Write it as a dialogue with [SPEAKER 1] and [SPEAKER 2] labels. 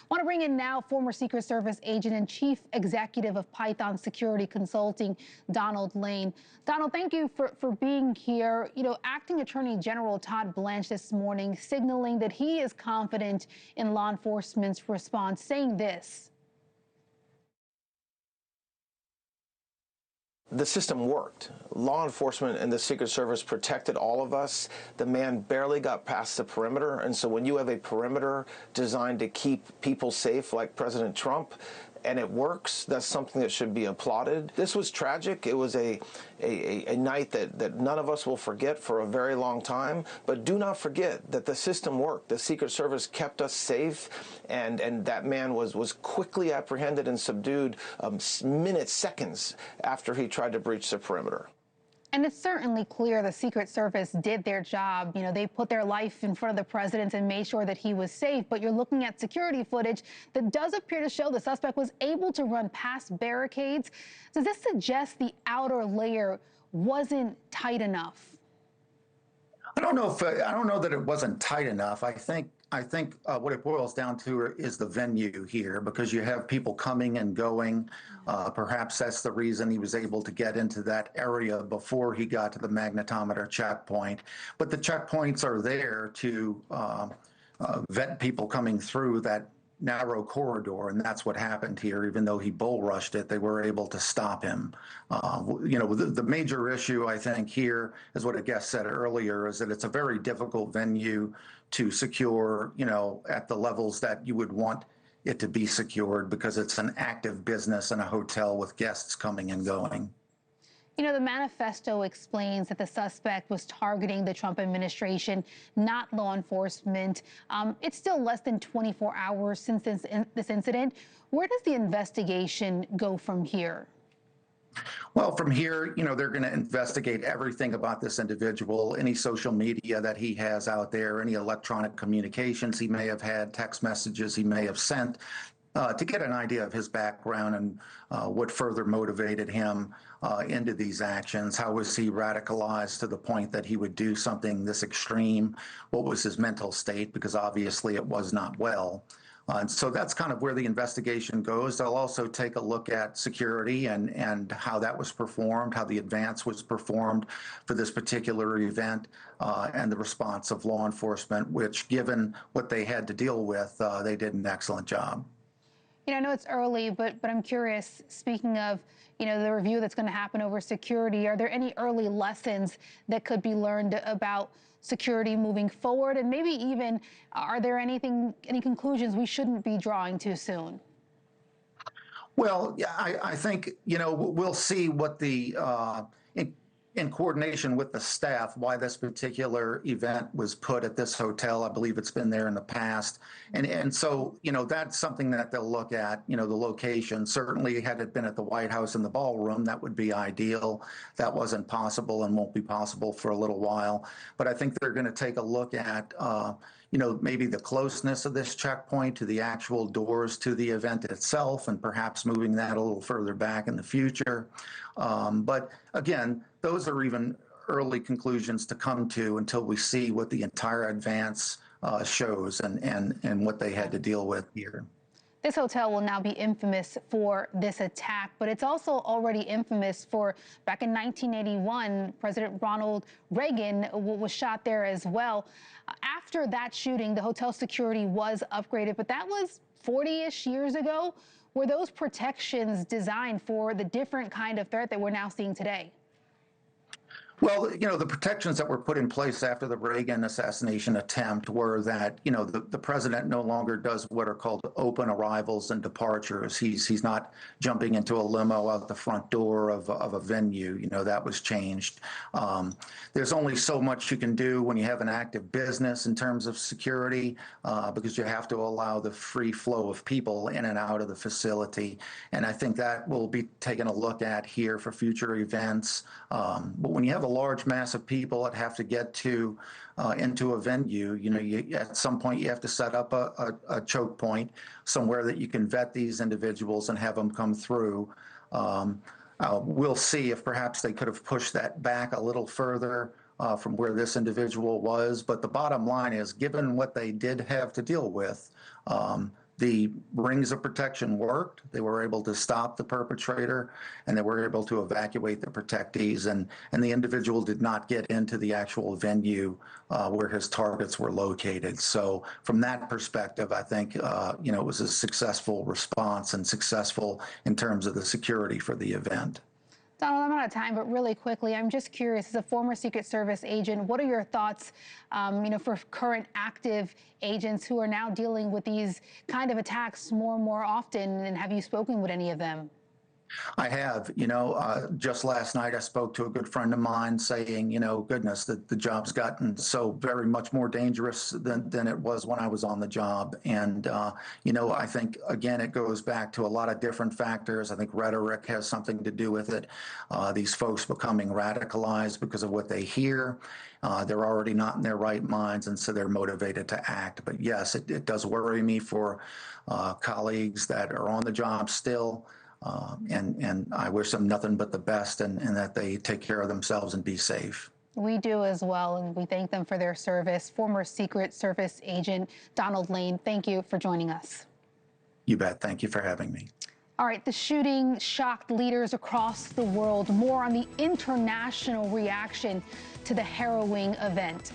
[SPEAKER 1] Want to bring in now former Secret Service agent and chief executive of Python Security Consulting, Donald Lane. Donald, thank you for being here. You know, Acting Attorney General Todd Blanche this morning signaling that he is confident in law enforcement's response, saying this.
[SPEAKER 2] The system worked. Law enforcement and the Secret Service protected all of us. The man barely got past the perimeter. And so when you have a perimeter designed to keep people safe like President Trump, and it works, that's something that should be applauded. This was tragic. It was a night that none of us will forget for a very long time. But do not forget that the system worked. The Secret Service kept us safe, and that man was quickly apprehended and subdued minutes, seconds after he tried to breach the perimeter.
[SPEAKER 1] And it's certainly clear the Secret Service did their job. You know, they put their life in front of the president and made sure that he was safe. But you're looking at security footage that does appear to show the suspect was able to run past barricades. Does this suggest the outer layer wasn't tight enough?
[SPEAKER 3] I don't know that it wasn't tight enough. I think what it boils down to is the venue here, because you have people coming and going. Perhaps that's the reason he was able to get into that area before he got to the magnetometer checkpoint. But the checkpoints are there to vet people coming through that narrow corridor, and that's what happened here. Even though he bull rushed it, they were able to stop him. You know, the major issue, I think, here is what a guest said earlier, is that it's a very difficult venue to secure, you know, at the levels that you would want it to be secured, because it's an active business and a hotel with guests coming and going.
[SPEAKER 1] You know, the manifesto explains that the suspect was targeting the Trump administration, not law enforcement. It's still less than 24 hours since this incident. Where does the investigation go from here?
[SPEAKER 3] Well, from here, you know, they're going to investigate everything about this individual, any social media that he has out there, any electronic communications he may have had, text messages he may have sent, to get an idea of his background and what further motivated him into these actions. How was he radicalized to the point that he would do something this extreme? What was his mental state? Because obviously it was not well. And so that's kind of where the investigation goes. They'll also take a look at security and how that was performed, how the advance was performed for this particular event, and the response of law enforcement, which, given what they had to deal with, they did an excellent job.
[SPEAKER 1] You know, I know it's early, but I'm curious, speaking of, you know, the review that's going to happen over security, are there any early lessons that could be learned about security moving forward? And maybe even, are there any conclusions we shouldn't be drawing too soon?
[SPEAKER 3] Well, yeah, I think, you know, we'll see what the, in coordination with the staff, why this particular event was put at this hotel. I believe it's been there in the past. And so, you know, that's something that they'll look at, you know, the location. Certainly, had it been at the White House in the ballroom, that would be ideal. That wasn't possible and won't be possible for a little while. But I think they're going to take a look at, you know, maybe the closeness of this checkpoint to the actual doors to the event itself, and perhaps moving that a little further back in the future. But again, those are even early conclusions to come to until we see what the entire advance shows and what they had to deal with here.
[SPEAKER 1] This hotel will now be infamous for this attack, but it's also already infamous for, back in 1981, President Ronald Reagan was shot there as well. After that shooting, the hotel security was upgraded, but that was 40-ish years ago. Were those protections designed for the different kind of threat that we're now seeing today?
[SPEAKER 3] Well, you know, the protections that were put in place after the Reagan assassination attempt were that, you know, the president no longer does what are called open arrivals and departures. He's not jumping into a limo out the front door of a venue. You know, that was changed. There's only so much you can do when you have an active business in terms of security, because you have to allow the free flow of people in and out of the facility. And I think that will be taken a look at here for future events. But when you have a large mass of people that have to get to into a venue, you know, at some point you have to set up a choke point somewhere that you can vet these individuals and have them come through. We'll see if perhaps they could have pushed that back a little further from where this individual was. But the bottom line is, given what they did have to deal with, the rings of protection worked. They were able to stop the perpetrator, and they were able to evacuate the protectees, and the individual did not get into the actual venue where his targets were located. So from that perspective, I think it was a successful response and successful in terms of the security for the event.
[SPEAKER 1] Donald, I'm out of time, but really quickly, I'm just curious, as a former Secret Service agent, what are your thoughts, for current active agents who are now dealing with these kind of attacks more and more often, and have you spoken with any of them?
[SPEAKER 3] I have, just last night I spoke to a good friend of mine saying, goodness, that the job's gotten so very much more dangerous than it was when I was on the job. And, I think, again, it goes back to a lot of different factors. I think rhetoric has something to do with it. These folks becoming radicalized because of what they hear. They're already not in their right minds, and so they're motivated to act. But yes, it does worry me for colleagues that are on the job still. And I wish them nothing but the best, and that they take care of themselves and be safe.
[SPEAKER 1] We do as well, and we thank them for their service. Former Secret Service agent Donald Lane, thank you for joining us.
[SPEAKER 3] You bet. Thank you for having me.
[SPEAKER 1] All right, the shooting shocked leaders across the world. More on the international reaction to the harrowing event.